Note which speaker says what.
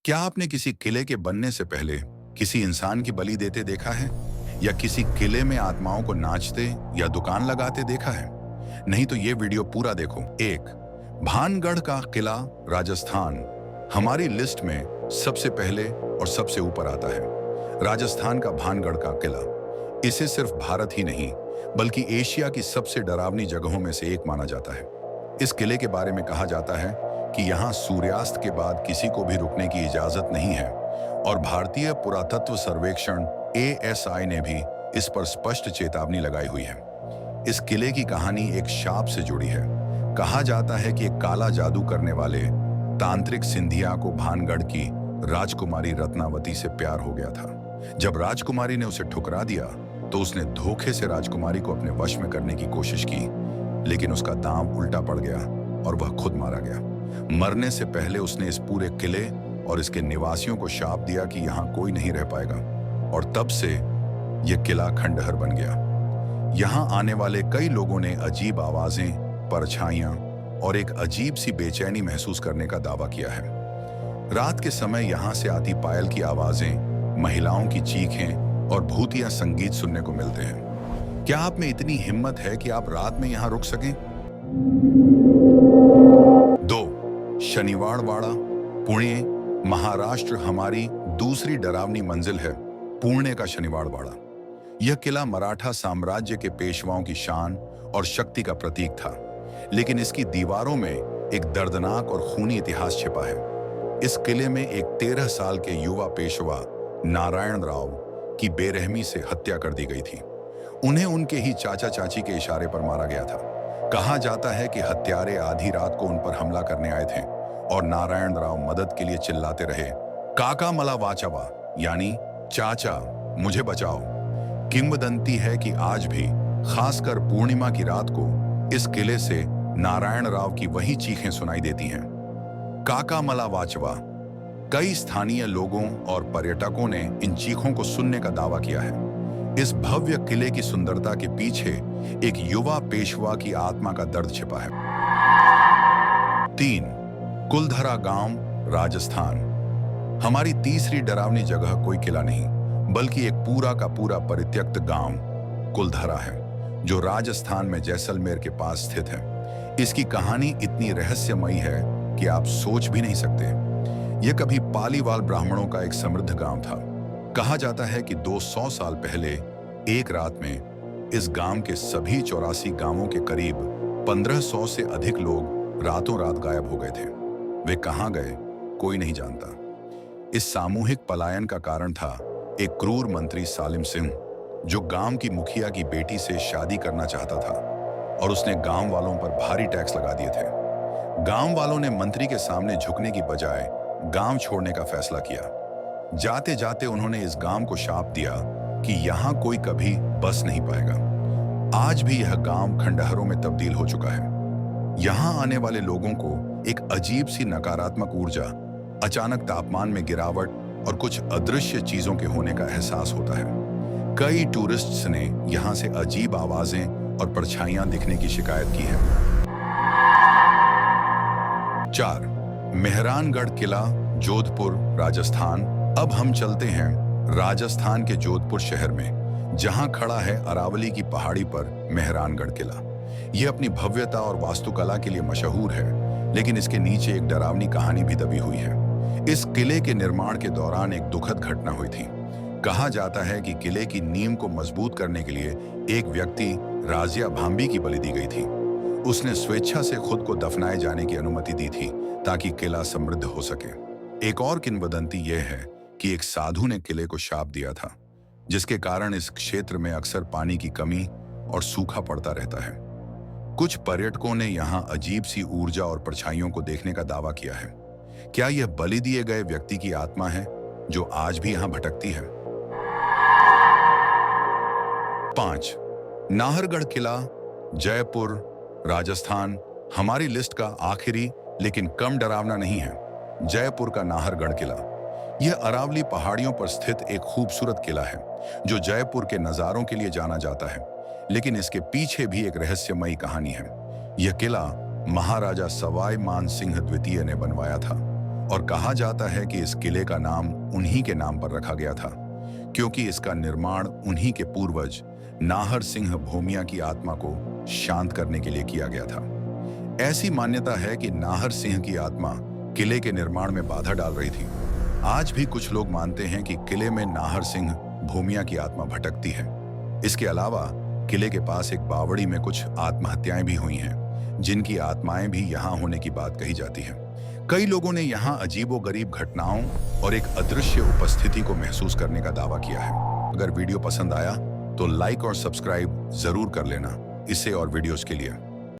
Speaker 1: क्या आपने किसी किले के बनने से पहले किसी इंसान की बलि देते देखा है? या किसी किले में आत्माओं को नाचते या दुकान लगाते देखा है? नहीं तो ये वीडियो पूरा देखो। एक, भानगढ़ का किला, राजस्थान हमारी लिस्ट में सबसे पहले और सबसे ऊपर आता है। राजस्थान का भानगढ़ का किला, इसे सिर्फ भारत ही नहीं बल्कि एशिया की सबसे डरावनी जगहों में से एक माना जाता है। इस किले के बारे में कहा जाता है कि यहाँ सूर्यास्त के बाद किसी को भी रुकने की इजाजत नहीं है, और भारतीय पुरातत्व सर्वेक्षण ASI ने भी इस पर स्पष्ट चेतावनी लगाई हुई है। इस किले की कहानी एक शाप से जुड़ी है। कहा जाता है कि एक काला जादू करने वाले तांत्रिक सिंधिया को भानगढ़ की राजकुमारी रत्नावती से प्यार हो गया था। जब राजकुमारी ने उसे ठुकरा दिया तो उसने धोखे से राजकुमारी को अपने वश में करने की कोशिश की, लेकिन उसका दांव उल्टा पड़ गया और वह खुद मारा गया। मरने से पहले उसने इस पूरे किले और इसके निवासियों को शाप दिया कि यहाँ कोई नहीं रह पाएगा, और तब से यह किला खंडहर बन गया। यहाँ आने वाले कई लोगों ने अजीब आवाजें, परछाइयां और एक अजीब सी बेचैनी महसूस करने का दावा किया है। रात के समय यहाँ से आती पायल की आवाजें, महिलाओं की चीखें और भूतिया संगीत सुनने को मिलते हैं। क्या आप में इतनी हिम्मत है कि आप रात में यहाँ रुक सकें? 2, शनिवारवाड़ा, पुणे, महाराष्ट्र हमारी दूसरी डरावनी मंजिल है। पुणे का शनिवारवाड़ा, यह किला मराठा साम्राज्य के पेशवाओं की शान और शक्ति का प्रतीक था, लेकिन इसकी दीवारों में एक दर्दनाक और खूनी इतिहास छिपा है। इस किले में एक 13 साल के युवा पेशवा नारायण राव की बेरहमी से हत्या कर दी गई थी। उन्हें उनके ही चाचा चाची के इशारे पर मारा गया था। कहा जाता है कि हत्यारे आधी रात को उन पर हमला करने आए थे और नारायण राव मदद के लिए चिल्लाते रहे, काका मला वाचवा, यानी चाचा मुझे बचाओ। किंवदंती है कि आज भी, खासकर पूर्णिमा की रात को, इस किले से नारायण राव की वही चीखें सुनाई देती हैं, काका मला वाचवा। कई स्थानीय लोगों और पर्यटकों ने इन चीखों को सुनने का दावा किया है। इस भव्य किले की सुंदरता के पीछे एक युवा पेशवा की आत्मा का दर्द छिपा है। 3, कुलधरा गांव, राजस्थान हमारी तीसरी डरावनी जगह कोई किला नहीं बल्कि एक पूरा का पूरा परित्यक्त गांव कुलधरा है, जो राजस्थान में जैसलमेर के पास स्थित है। इसकी कहानी इतनी रहस्यमयी है कि आप सोच भी नहीं सकते। यह कभी पालीवाल ब्राह्मणों का एक समृद्ध गांव था। कहा जाता है कि 200 साल पहले एक रात में इस गांव के सभी 84 गांवों के करीब 1500 से अधिक लोग रातों रात गायब हो गए थे। वे कहां गए कोई नहीं जानता। इस सामूहिक पलायन का कारण था एक क्रूर मंत्री सालिम सिंह, जो गांव की मुखिया की बेटी से शादी करना चाहता था, और उसने गांव वालों पर भारी टैक्स लगा दिए थे। गांव वालों ने मंत्री के सामने झुकने की बजाय गांव छोड़ने का फैसला किया। जाते जाते उन्होंने इस गांव को शाप दिया कि यहां कोई कभी बस नहीं पाएगा। आज भी यह गांव खंडहरों में तब्दील हो चुका है। यहां आने वाले लोगों को एक अजीब सी नकारात्मक ऊर्जा, अचानक तापमान में गिरावट और कुछ अदृश्य चीजों के होने का एहसास होता है। कई टूरिस्ट्स ने यहां से अजीब आवाजें और परछाइयां दिखने की शिकायत की है। 4, मेहरानगढ़ किला, जोधपुर, राजस्थान। अब हम चलते हैं राजस्थान के जोधपुर शहर में, जहां खड़ा है अरावली की पहाड़ी पर मेहरानगढ़ किला। यह अपनी भव्यता और वास्तुकला के लिए मशहूर है, लेकिन इसके नीचे एक डरावनी कहानी भी दबी हुई है। इस किले के निर्माण के दौरान एक दुखद घटना हुई थी। कहा जाता है कि किले की नींव को मजबूत करने के लिए एक व्यक्ति, राजिया भांबी, की बलि दी गई थी। उसने स्वेच्छा से खुद को दफनाए जाने की अनुमति दी थी ताकि किला समृद्ध हो सके। एक और किंवदंती यह है कि एक साधु ने किले को शाप दिया था, जिसके कारण इस क्षेत्र में अक्सर पानी की कमी और सूखा पड़ता रहता है। कुछ पर्यटकों ने यहाँ अजीब सी ऊर्जा और परछाइयों को देखने का दावा किया है। क्या यह बलि दिए गए व्यक्ति की आत्मा है जो आज भी यहाँ भटकती है? 5, नाहरगढ़ किला, जयपुर, राजस्थान हमारी लिस्ट का आखिरी लेकिन कम डरावना नहीं है। जयपुर का नाहरगढ़ किला, यह अरावली पहाड़ियों पर स्थित एक खूबसूरत किला है जो जयपुर के नज़ारों के लिए जाना जाता है, लेकिन इसके पीछे भी एक रहस्यमयी कहानी है। यह किला महाराजा सवाई मान सिंह द्वितीय ने बनवाया था। और कहा जाता है कि इस किले का नाम उन्हीं के नाम पर रखा गया था, क्योंकि इसका निर्माण उन्हीं के पूर्वज नाहर सिंह भूमिया की आत्मा को शांत करने के लिए किया गया था। ऐसी मान्यता है कि नाहर सिंह की आत्मा किले के निर्माण में बाधा डाल रही थी। आज भी कुछ लोग मानते हैं कि किले में नाहर सिंह भूमिया की आत्मा भटकती है। इसके अलावा किले के पास एक बावड़ी में कुछ आत्महत्याएं भी हुई हैं, जिनकी आत्माएं भी यहाँ होने की बात कही जाती है। कई लोगों ने यहाँ अजीबोगरीब घटनाओं और एक अदृश्य उपस्थिति को महसूस करने का दावा किया है। अगर वीडियो पसंद आया तो लाइक और सब्सक्राइब जरूर कर लेना, इससे और वीडियोस के लिए।